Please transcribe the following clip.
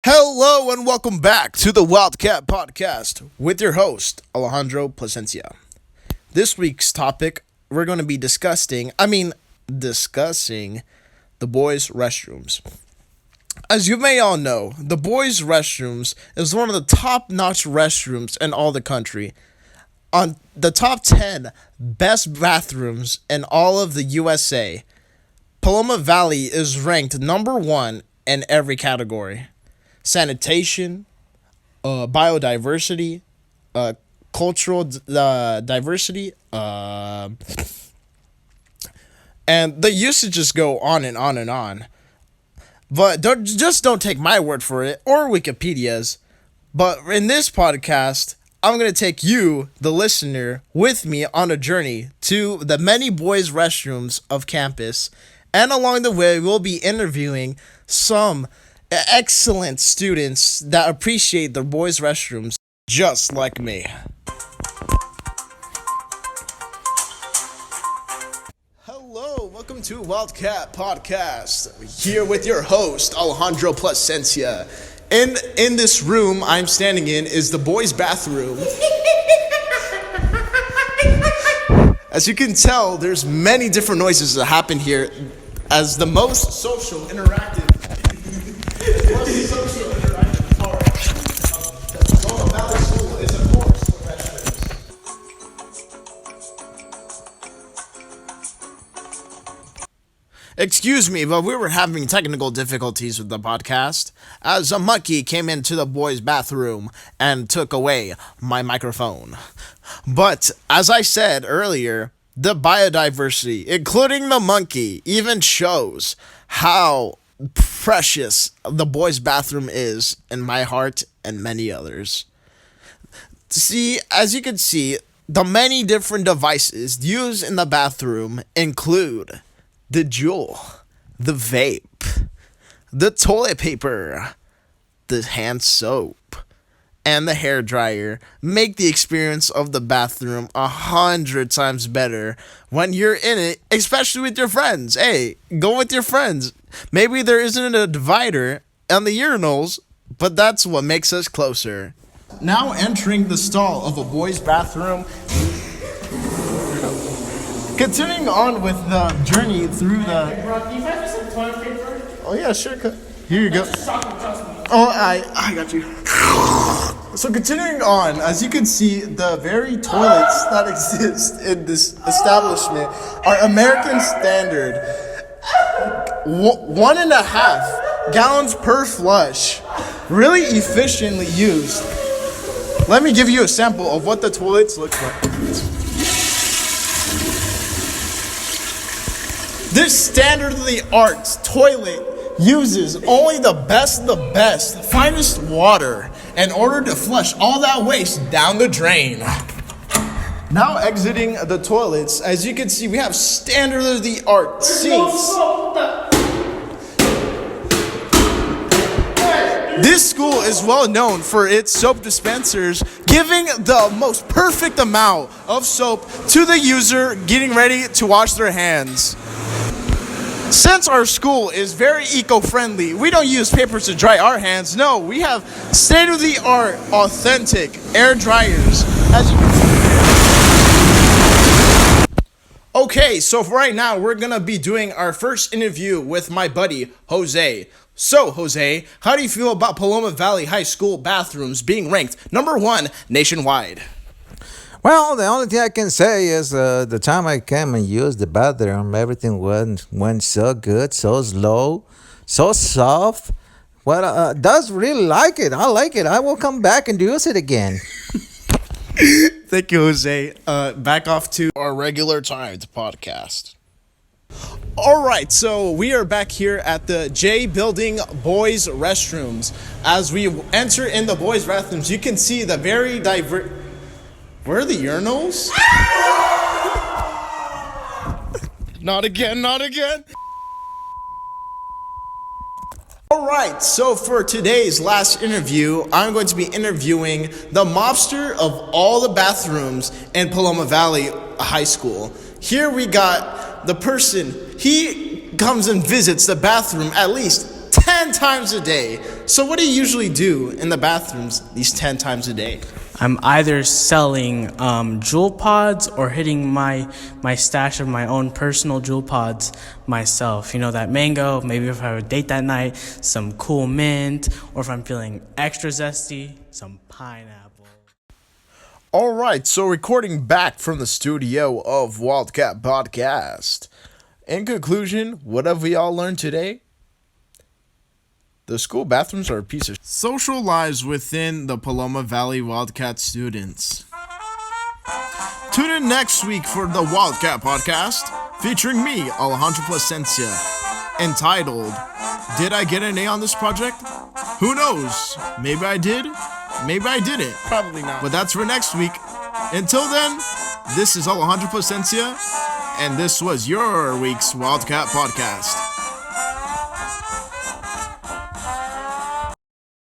Hello and welcome back to the Wildcat Podcast with your host, Alejandro Placencia. This week's topic, we're going to be discussing the boys' restrooms. As you may all know, the boys' restrooms is one of the top-notch restrooms in all the country. On the top 10 best bathrooms in all of the USA, Paloma Valley is ranked number 1 in every category. Sanitation, biodiversity, cultural diversity, and the usages go on and on and on. But don't take my word for it or Wikipedia's. But in this podcast, I'm going to take you, the listener, with me on a journey to the many boys' restrooms of campus. And along the way, we'll be interviewing some excellent students that appreciate their boys' restrooms just like me. Hello, welcome to Wildcat Podcast. Here with your host, Alejandro Placencia. In this room I'm standing in is the boys' bathroom. As you can tell, there's many different noises that happen here as the most social interactive part of the Paloma Valley School is, of course, the restrooms. Excuse me, but we were having technical difficulties with the podcast as a monkey came into the boys' bathroom and took away my microphone. But, as I said earlier, the biodiversity, including the monkey, even shows how precious the boys' bathroom is in my heart and many others. See, as you can see, the many different devices used in the bathroom include the Juul, the vape, the toilet paper, the hand soap, and the hair dryer make the experience of the bathroom 100 times better when you're in it, especially with your friends. Hey, go with your friends. Maybe there isn't a divider on the urinals, but that's what makes us closer. Now entering the stall of a boys' bathroom. Continuing on with the journey through the... Hey, bro, can you pass me some toilet paper? Oh yeah, sure. Here you go. Oh, I got you. So continuing on, as you can see, the very toilets that exist in this establishment are American standard. 1.5 gallons per flush. Really efficiently used. Let me give you a sample of what the toilets look like. This standard-of-the-art toilet uses only the best, finest water in order to flush all that waste down the drain. Now exiting the toilets, as you can see, we have standard-of-the-art sinks. This school is well known for its soap dispensers, giving the most perfect amount of soap to the user getting ready to wash their hands. Since our school is very eco-friendly, we don't use papers to dry our hands. No, we have state-of-the-art, authentic air dryers. As you can see. Okay, so for right now, we're going to be doing our first interview with my buddy, Jose. So, Jose, how do you feel about Paloma Valley High School bathrooms being ranked number 1 nationwide? Well, the only thing I can say is the time I came and used the bathroom, everything went so good, so slow, so soft. Well, does really like it. I like it. I will come back and use it again. Thank you, Jose. Back off to our regular timed podcast. All right, so we are back here at the J Building Boys Restrooms. As we enter in the boys' bathrooms, you can see the very diverse... Where are the urinals? Not again. Alright, so for today's last interview, I'm going to be interviewing the mobster of all the bathrooms in Paloma Valley High School. Here we got the person, he comes and visits the bathroom at least 10 times a day. So what do you usually do in the bathrooms these 10 times a day? I'm either selling jewel pods or hitting my stash of my own personal jewel pods myself. You know, that mango, maybe if I have a date that night, some cool mint, or if I'm feeling extra zesty, some pineapple. All right, so recording back from the studio of Wildcat Podcast. In conclusion, what have we all learned today? The school bathrooms are a piece of social lives within the Paloma Valley Wildcat students. Tune in next week for the Wildcat Podcast, featuring me, Alejandro Placencia, entitled, Did I Get an A on this project? Who knows? Maybe I did, maybe I didn't. Probably not. But that's for next week. Until then, this is Alejandro Placencia, and this was your week's Wildcat Podcast.